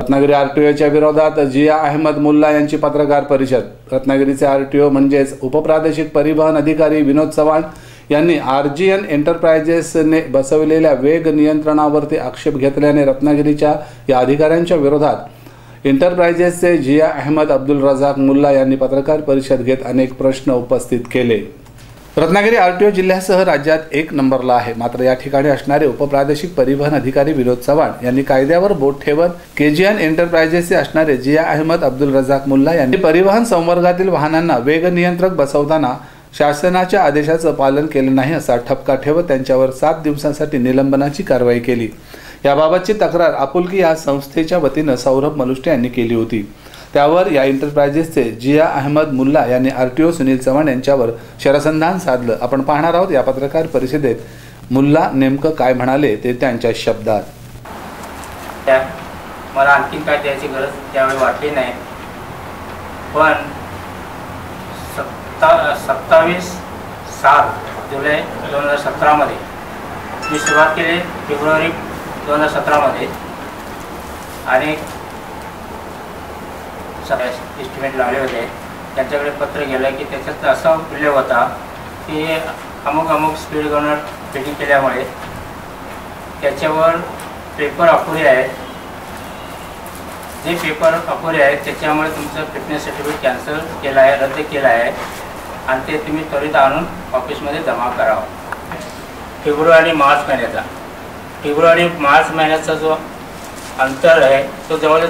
रत्नागिरी आरटीओच्या विरोधात जिया अहमद मुल्ला यांची पत्रकार परिषद। रत्नागिरीचे आरटीओ म्हणजेच उपप्रादेशिक परिवहन अधिकारी विनोद चव्हाण यांनी आरजीएन एंटरप्राइजेसने बसवलेल्या वेग नियंत्रणावरती आक्षेप घेतल्याने रत्नागिरीच्या या अधिकाऱ्यांच्या विरोधात एंटरप्राइजेसचे जिया अहमद अब्दुल रजाक मुल्ला यांनी पत्रकार परिषद घेत अनेक प्रश्न उपस्थित केले। रत्नागिरी आरटीओ जिल्ह्यासह राज्यात 1 नंबरला आहे, मात्र या ठिकाणी असणारे उपप्रादेशिक परिवहन अधिकारी विनोद चव्हाण यांनी कायद्यावर बोट ठेवत केजीएन एंटरप्राइजेसचे असणारे जिया अहमद अब्दुल रजाक मुल्ला यांनी परिवहन संवर्गातील वाहनांना वेग नियंत्रक बसवताना शासनाच्या आदेशाचं पालन केलं नाही असा ठपका ठेवत त्यांच्यावर 7 दिवसांसाठी निलंबनाची कारवाई केली। याबाबतची तक्रार आपुलकी या संस्थेच्या वतीनं सौरभ मलुष्टे यांनी केली होती। त्यावर या एंटरप्राइजेसचे जिया अहमद मुल्ला यांनी आरटीओ सुनील चव्हाण यांच्यावर शरसंधान साधलं। आपण पाहणार आहोत या पत्रकार परिषदेत मुल्ला नेमकं काय म्हणाले ते त्यांच्या शब्दात। मला आणखी काय द्यायची गरज त्यावेळी वाटली नाही, पण 27 जुलै 2017 मध्ये मी सुरुवात केली। फेब्रुवारी 2017 मध्ये आणि एस्टिमेट लावले होते। त्यांच्याकडे पत्र गेलं की त्याच्यात असा उल्लेख होता की अमुक स्पीड गव्हर्नर फिटिंग केल्यामुळे त्याच्यावर पेपर अपुरे आहेत, जे पेपर अपुरे आहेत त्याच्यामुळे तुमचं फिटनेस सर्टिफिकेट कॅन्सल केलं आहे, रद्द केलं आहे आणि ते तुम्ही त्वरित आणून ऑफिसमध्ये जमा करावं। फेब्रुवारी मार्च महिन्याचा जो अंतर आहे तो जवळ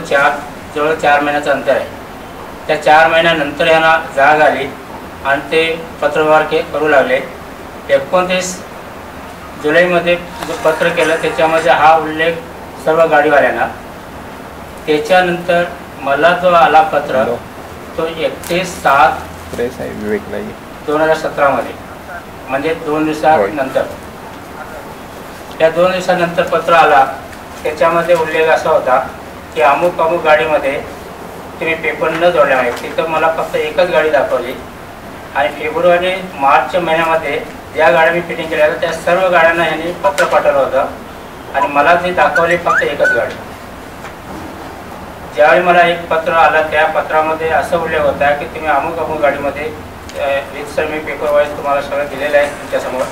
4 महिन्याचं अंतर आहे। त्या 4 महिन्यानंतर यांना जाग आली आणि ते पत्रव्यवहार करू लागले। 29 जुलैमध्ये जो पत्र केलं त्याच्यामध्ये हा उल्लेख सर्व गाडीवाल्यांना। त्याच्यानंतर मला जो आला पत्र तो 31/7/2017 मध्ये, म्हणजे 2 दिवसानंतर। त्या 2 दिवसानंतर पत्र आला, त्याच्यामध्ये उल्लेख असा होता की अमुक गाडीमध्ये तुम्ही पेपर न जोडल्यामुळे तिथं मला फक्त एकच गाडी दाखवली आणि फेब्रुवारी मार्च महिन्यामध्ये ज्या गाड्या मी फिटिंग केल्या होत्या त्या सर्व गाड्यांना यांनी पत्र पाठवलं होतं आणि मला जी दाखवली फक्त एकच गाडी। ज्यावेळी मला एक पत्र आलं त्या पत्रामध्ये असं उल्लेख होता की तुम्ही अमुक गाडीमध्ये with sir me paper wise तुम्हाला सगळं दिलेलं आहे तुमच्यासमोर,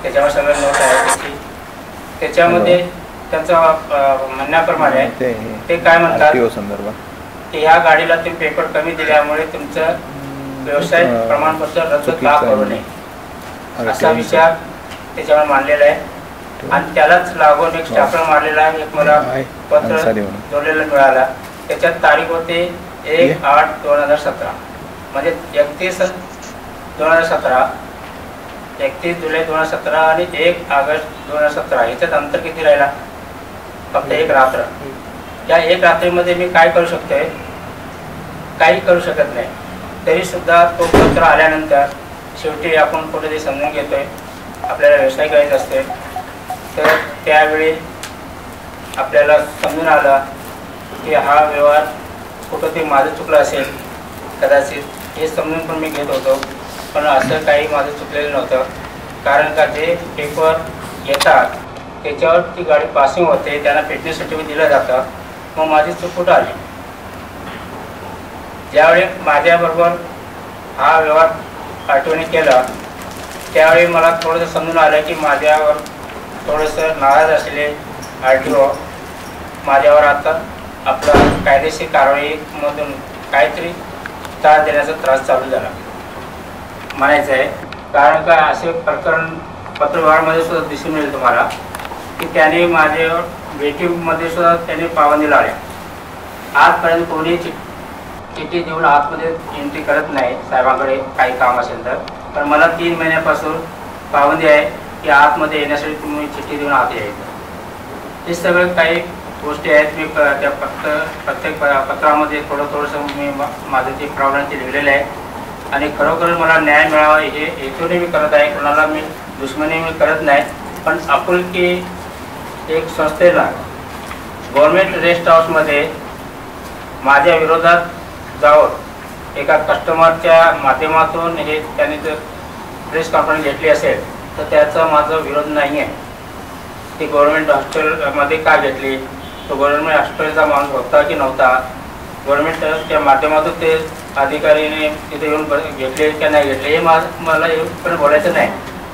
त्याच्यावर सगळं नोट आहे त्याच्यामध्ये त्यांचं म्हणण्याप्रमाणे ते काय म्हणतात की ह्या गाडीला तुम्ही पेपर कमी दिल्यामुळे तुमचं व्यवसाय प्रमाणपत्र रद्द का करू नये असा विचार त्याच्यावर मांडलेला आहे। आणि त्यालाच लागून एक स्टॅपलर मारलेला एक मला पत्र जोडलेलं मिळाला। त्याच्यात तारीख होते 1/8/2017, म्हणजे 31 जुलै 2017 आणि 1 ऑगस्ट 2017 याच्यात अंतर किती राहिला? फक्त 1 रात्र। या 1 रात्रीमध्ये मी काय करू शकतोय? काही करू शकत नाही। तरी सुद्धा तो पत्र आल्यानंतर शेवटी आपण कुठेतरी समजून घेतोय, आपल्याला व्यवसाय करायचा असते, तर त्यावेळी आपल्याला समजून आलं की हा व्यवहार कुठंतरी माझं चुकलं असेल कदाचित, हे समजून पण मी घेत होतो, पण असं काही माझं चुकलेलं नव्हतं। कारण का जे पेपर येतात त्याच्यावर ती गाडी पासिंग होते, त्यांना फिटनेस सर्टिफिकेट दिलं जातं, मग माझी चूक कुठं आली? ज्यावेळी माझ्याबरोबर हा व्यवहार आरटीओने केला त्यावेळी मला थोडंसं समजून आलं की माझ्यावर थोडंसं नाराज असलेले आरटीओ माझ्यावर आता आपलं कायदेशीर कारवाईमधून काहीतरी त्रास देण्याचा त्रास चालू झाला म्हणायचं आहे। कारण का असे प्रकरण पत्रव्यवहारामध्ये सुद्धा दिसून मिळेल तुम्हाला की त्याने माझ्यावर वेटिंगमध्ये सुद्धा त्याने पाबंदी लावल्या। आजपर्यंत कोणी चिठ्ठी देऊन आतमध्ये एंट्री करत नाही साहेबांकडे काही काम असेल तर, पण मला 3 महिन्यापासून पाबंदी आहे की आतमध्ये येण्यासाठी तुम्ही चिठ्ठी देऊन आत यायचं। हे सगळं काही गोष्टी आहेत। मी त्या प्रत्येक पत्रामध्ये थोडंसं मी माझं जे प्रॉब्लेम ते लिहिलेलं आहे आणि खरोखर मला न्याय मिळावा हे हेतूने मी करत आहे, कोणाला मी दुश्मनी मी करत नाही। पण आपुलकी एक संस्थेला गव्हर्नमेंट रेस्ट हाऊसमध्ये माझ्या विरोधात जाऊन एका कस्टमरच्या माध्यमातून हे त्यांनी जर प्रेस कॉन्फरन्स घेतली असेल तर त्याचा माझा विरोध नाही आहे। ती गव्हर्नमेंट हॉस्टेलमध्ये का घेतली तो गव्हर्नमेंट हॉस्पिटलचा माणूस होता की नव्हता, गव्हर्नमेंटच्या माध्यमातून ते अधिकारीने तिथे येऊन घेतले का नाही घेतले हे मला पण बोलायचं नाही.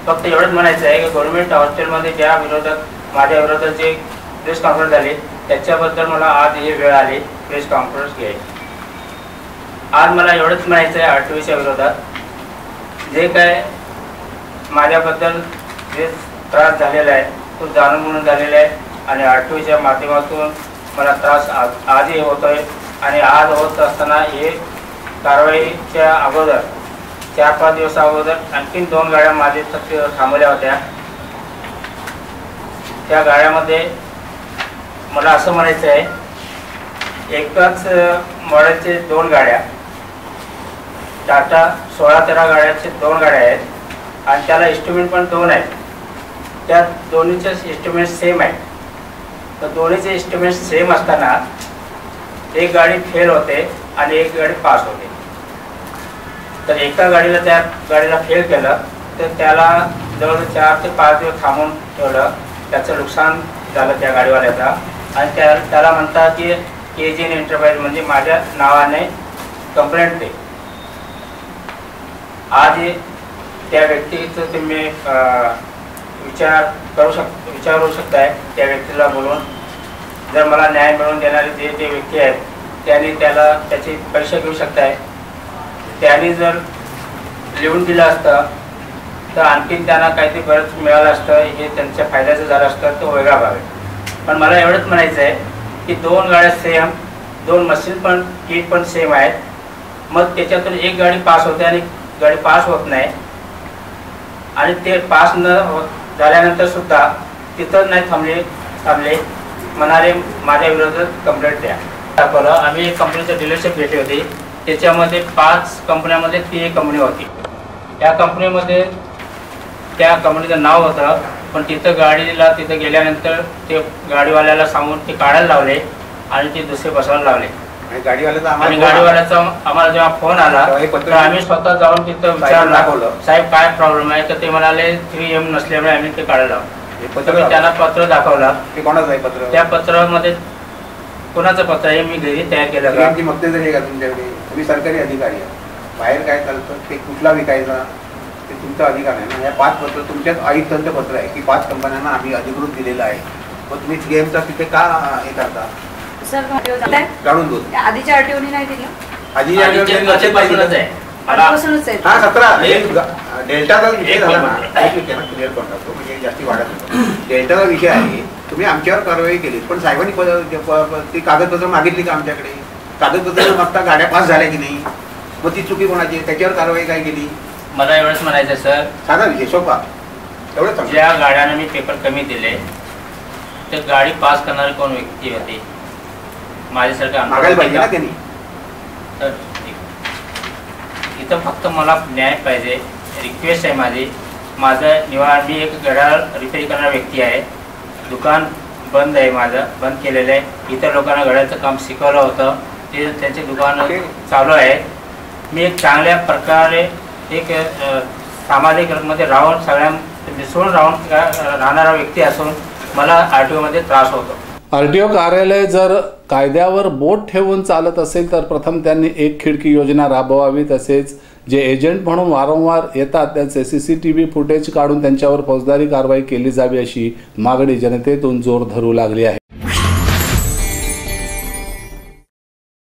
फक्त एवढंच म्हणायचं आहे की गव्हर्नमेंट हॉस्पिटलमध्ये ज्या विरोधात माझ्या विरोधात जे प्रेस कॉन्फरन्स झाली त्याच्याबद्दल मला आज ही वेळ आली प्रेस कॉन्फरन्स घ्यायची. आज मला एवढंच म्हणायचं आहे आरटीओच्या विरोधात जे काय माझ्याबद्दल जे त्रास झालेला आहे तो जाणून म्हणून झालेला आहे आणि आरटीओच्या माध्यमातून मला त्रास आजही होतो आहे आणि आज होत असताना हे कारवाईच्या अगोदर 4-5 दिवस अगोदर आणखीन 2 गाड्या माझे थांबवल्या होत्या. त्या गाड्यामध्ये मला असं म्हणायचं आहे एकाच मॉडेलचे 2 गाड्या टाटा 16-13 गाड्याचे 2 गाड्या आहेत आणि त्याला इन्स्ट्रुमेंट पण 2 आहेत. त्या दोन्हीचे इन्स्ट्रुमेंट सेम आहे. तर दोन्हीचे इन्स्ट्रुमेंट सेम असताना एक गाडी फेल होते आणि एक गाडी पास होते. तर एका गाडीला त्या गाडीला फेल केलं तर त्याला जवळजवळ 4 ते 5 दिवस थांबून ठेवलं. त्याचं नुकसान झालं त्या गाडीवाल्याचा आणि त्याला म्हणतात की KGN एंटरप्राइज म्हणजे माझ्या नावाने कंप्लेंट दे. आज त्या व्यक्तीचं तुम्ही विचारू शकताय त्या व्यक्तीला बोलून. जर मला न्याय मिळवून देणारे जे व्यक्ती आहेत त्यांनी त्याची परीक्षा घेऊ शकताय. त्यांनी जर लिहून दिलं असतं तर आणखीन त्यांना काहीतरी बरंच मिळालं असतं, हे त्यांच्या फायद्याचं झालं असतं तो वेगळा भाग आहे. पण मला एवढंच म्हणायचं आहे की 2 गाड्या सेम, 2 मशीन पण किट पण सेम आहेत. मग त्याच्यातून एक गाडी पास होते आणि गाडी पास होत नाही आणि ते पास न झाल्यानंतर सुद्धा तिथं नाही थांबले म्हणाले माझ्या विरोधात कंप्लेंट द्या. दाखवलं आम्ही एक कंपनीचं डीलरशिप घेतली होती. त्याच्यामध्ये 5 कंपन्यामध्ये ती एक कंपनी होती. त्या कंपनीमध्ये त्या कंपनीचं नाव होतं पण तिथं तिथं गेल्यानंतर ते गाडीवाल्याला सांगून ते काढायला लावले आणि ते दुसरे बसवायला लावले. आणि गाडीवाल्याचा आम्हाला जेव्हा फोन आला तर आम्ही स्वतः जाऊन तिथं विचारलं साहेब काय प्रॉब्लेम आहे. तर ते म्हणाले 3M नसल्यामुळे आम्ही ते काढायला लावलं. त्यांना पत्र दाखवलं. त्या पत्रामध्ये कोणाचं पत्र आहे मी घरी तयार केलं का मक्तेदार आहे का तुमच्याकडे? तुम्ही सरकारी अधिकारी आहे. बाहेर काय चालतं ते कुठला विकायचा ते तुमचा अधिकार आहे ना. या 5 पत्र तुमच्याच आयुक्तांचं पत्र आहे की 5 कंपन्यांना आम्ही अधिकृत दिलेलं आहे. मग तुम्ही 3Mचा तिथे का हे करता? काढून दो. आधीच्या आरटीओनी नाही दिलं. आधीच्या आरटीओपासूनच आहे. हा 17 डेल्टाचा विषय झाला ना. क्लिअर करून टाकतो म्हणजे जास्ती वाढत होतं. डेल्टाचा विषय आहे. तुम्ही आमच्यावर कारवाई केली पण साहेबांनी ती कागदपत्र मागितली का आमच्याकडे? कागदपत्र मागता गाड्या पास झाल्या की नाही? मग ती चुकी कोणाची? त्याच्यावर कारवाई काय केली? मला एवढंच म्हणायचं सर. सांगा विषय सोपा एवढंच. ज्या गाड्याने मी पेपर कमी दिले तर गाडी पास करणारी कोण व्यक्ती होती? माझ्यासारखं मागायला पाहिजे ना त्यांनी. तर इथं फक्त मला न्याय पाहिजे. रिक्वेस्ट आहे माझं निवारण. मी एक घड्याळ रिपेअर करणारा व्यक्ती आहे. दुकान बंद आहे, माझं बंद केलेलं आहे. इतर लोकांना घड्याळचं काम शिकवलं होतं ते त्यांचे दुकान चालू आहे. मी एक चांगल्या प्रकारे एक सामाजिक मध्ये राहून सगळ्या मिसळून राहणारा व्यक्ती असून मला आरटीओमध्ये त्रास होतो. आरटीओ कार्यालय जर कायद्यावर बोट ठेवून चालत असेल तर प्रथम त्यांनी एक खिडकी योजना राबवावी. तसेच जे एजंट म्हणून वारंवार येतात त्यांचे CCTV फुटेज काढून त्यांच्यावर फौजदारी कारवाई केली जावी अशी मागणी जनतेतून जोर धरू लागली आहे.